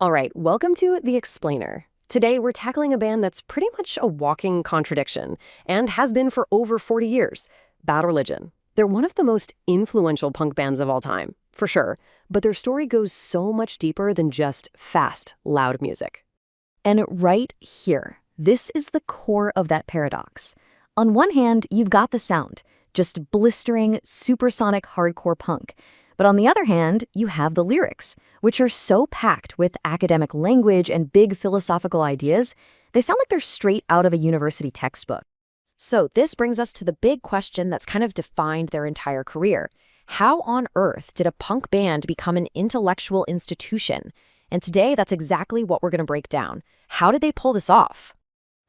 All right, welcome to The Explainer. Today, we're tackling a band that's pretty much a walking contradiction and has been for over 40 years, Bad Religion. They're one of the most influential punk bands of all time, for sure, but their story goes so much deeper than just fast, loud music. And right here, this is the core of that paradox. On one hand, you've got the sound, just blistering, supersonic hardcore punk. But on the other hand, you have the lyrics, which are so packed with academic language and big philosophical ideas, they sound like they're straight out of a university textbook. So this brings us to the big question that's kind of defined their entire career. How on earth did a punk band become an intellectual institution? And today, that's exactly what we're going to break down. How did they pull this off?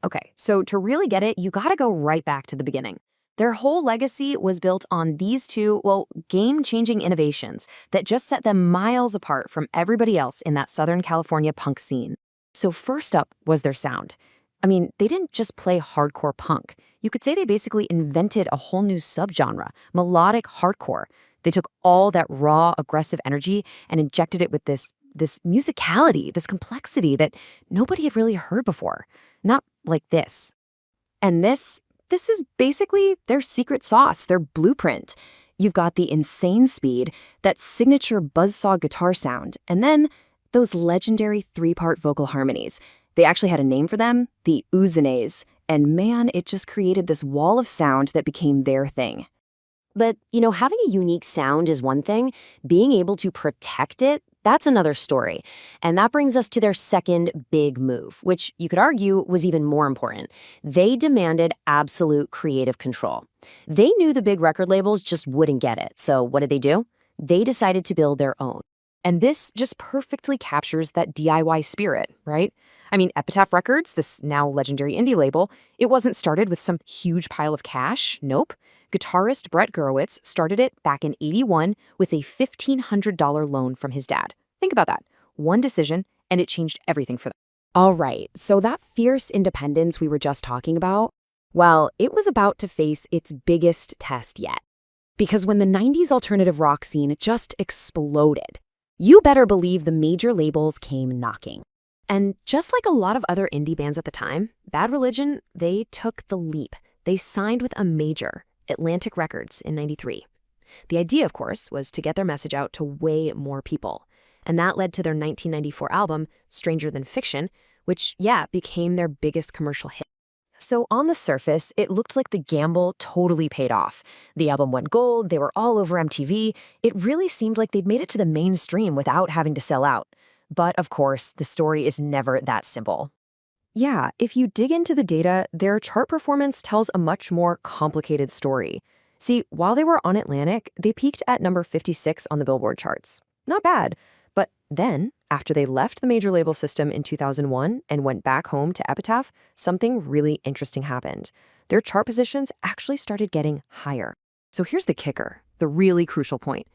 Okay, so to really get it, you gotta go right back to the beginning. Their whole legacy was built on these two, game-changing innovations that just set them miles apart from everybody else in that Southern California punk scene. So first up was their sound. I mean, they didn't just play hardcore punk. You could say they basically invented a whole new subgenre, melodic hardcore. They took all that raw, aggressive energy and injected it with this musicality, this complexity that nobody had really heard before. Not like this. And this is basically their secret sauce, their blueprint. You've got the insane speed, that signature buzzsaw guitar sound, and then those legendary three-part vocal harmonies. They actually had a name for them, the Uzines, and man, it just created this wall of sound that became their thing. But, having a unique sound is one thing. Being able to protect it, that's another story. And that brings us to their second big move, which you could argue was even more important. They demanded absolute creative control. They knew the big record labels just wouldn't get it. So what did they do? They decided to build their own. And this just perfectly captures that DIY spirit, right? I mean, Epitaph Records, this now legendary indie label, it wasn't started with some huge pile of cash. Nope. Guitarist Brett Gurewitz started it back in '81 with a $1,500 loan from his dad. Think about that. One decision, and it changed everything for them. All right, so that fierce independence we were just talking about, well, it was about to face its biggest test yet. Because when the 90s alternative rock scene just exploded, you better believe the major labels came knocking. And just like a lot of other indie bands at the time, Bad Religion, they took the leap. They signed with a major, Atlantic Records, in '93. The idea, of course, was to get their message out to way more people. And that led to their 1994 album, Stranger Than Fiction, which, became their biggest commercial hit. So on the surface, it looked like the gamble totally paid off. The album went gold, they were all over MTV. It really seemed like they'd made it to the mainstream without having to sell out. But of course, the story is never that simple. Yeah, if you dig into the data, their chart performance tells a much more complicated story. See, while they were on Atlantic, they peaked at number 56 on the Billboard charts. Not bad. But then, after they left the major label system in 2001 and went back home to Epitaph, something really interesting happened. Their chart positions actually started getting higher. So here's the kicker, the really crucial point.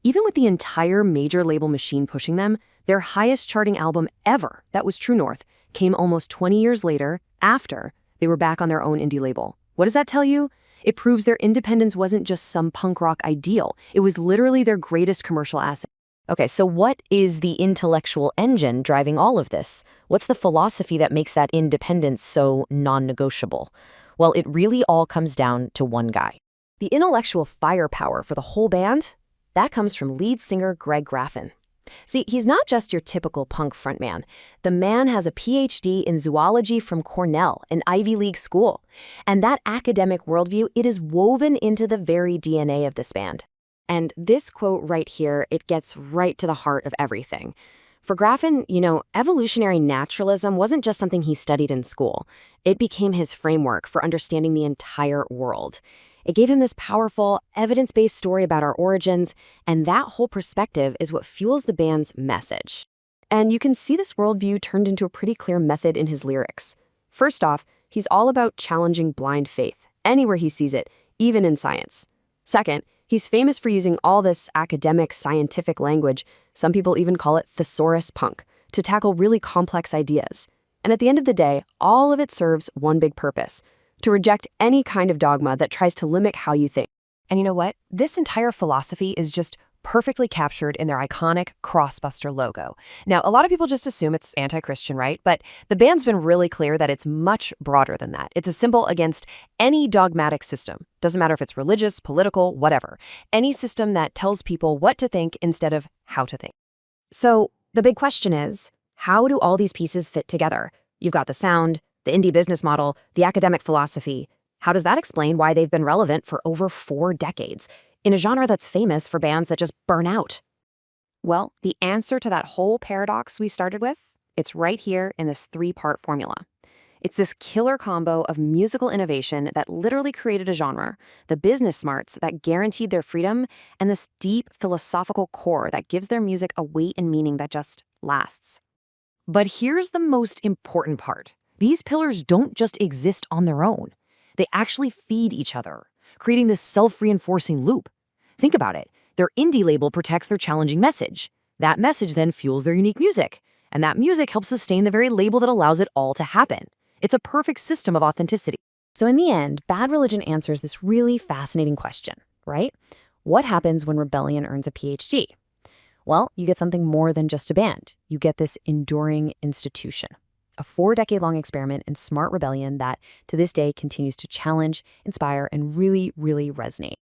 Even with the entire major label machine pushing them, their highest charting album ever, that was True North, came almost 20 years later, after they were back on their own indie label. What does that tell you? It proves their independence wasn't just some punk rock ideal. It was literally their greatest commercial asset. Okay, so what is the intellectual engine driving all of this? What's the philosophy that makes that independence so non-negotiable? Well, it really all comes down to one guy. The intellectual firepower for the whole band, that comes from lead singer Greg Graffin. See, he's not just your typical punk frontman. The man has a PhD in zoology from Cornell, an Ivy League school. And that academic worldview, it is woven into the very DNA of this band. And this quote right here, it gets right to the heart of everything. For Graffin, evolutionary naturalism wasn't just something he studied in school. It became his framework for understanding the entire world. It gave him this powerful, evidence-based story about our origins, and that whole perspective is what fuels the band's message. And you can see this worldview turned into a pretty clear method in his lyrics. First off, he's all about challenging blind faith, anywhere he sees it, even in science. Second, he's famous for using all this academic, scientific language, some people even call it thesaurus punk, to tackle really complex ideas. And at the end of the day, all of it serves one big purpose: to reject any kind of dogma that tries to limit how you think. And you know what? This entire philosophy is just perfectly captured in their iconic crossbuster logo. Now, a lot of people just assume it's anti-Christian, right? But the band's been really clear that it's much broader than that. It's a symbol against any dogmatic system. Doesn't matter if it's religious, political, whatever. Any system that tells people what to think instead of how to think. So the big question is, how do all these pieces fit together? You've got the sound, the indie business model, the academic philosophy. How does that explain why they've been relevant for over 4 decades in a genre that's famous for bands that just burn out? Well, the answer to that whole paradox we started with, it's right here in this 3-part formula. It's this killer combo of musical innovation that literally created a genre, the business smarts that guaranteed their freedom, and this deep philosophical core that gives their music a weight and meaning that just lasts. But here's the most important part. These pillars don't just exist on their own. They actually feed each other, creating this self-reinforcing loop. Think about it. Their indie label protects their challenging message. That message then fuels their unique music. And that music helps sustain the very label that allows it all to happen. It's a perfect system of authenticity. So in the end, Bad Religion answers this really fascinating question, right? What happens when rebellion earns a PhD? Well, you get something more than just a band. You get this enduring institution. A 4-decade-long experiment in smart rebellion that, to this day, continues to challenge, inspire, and really, really resonate.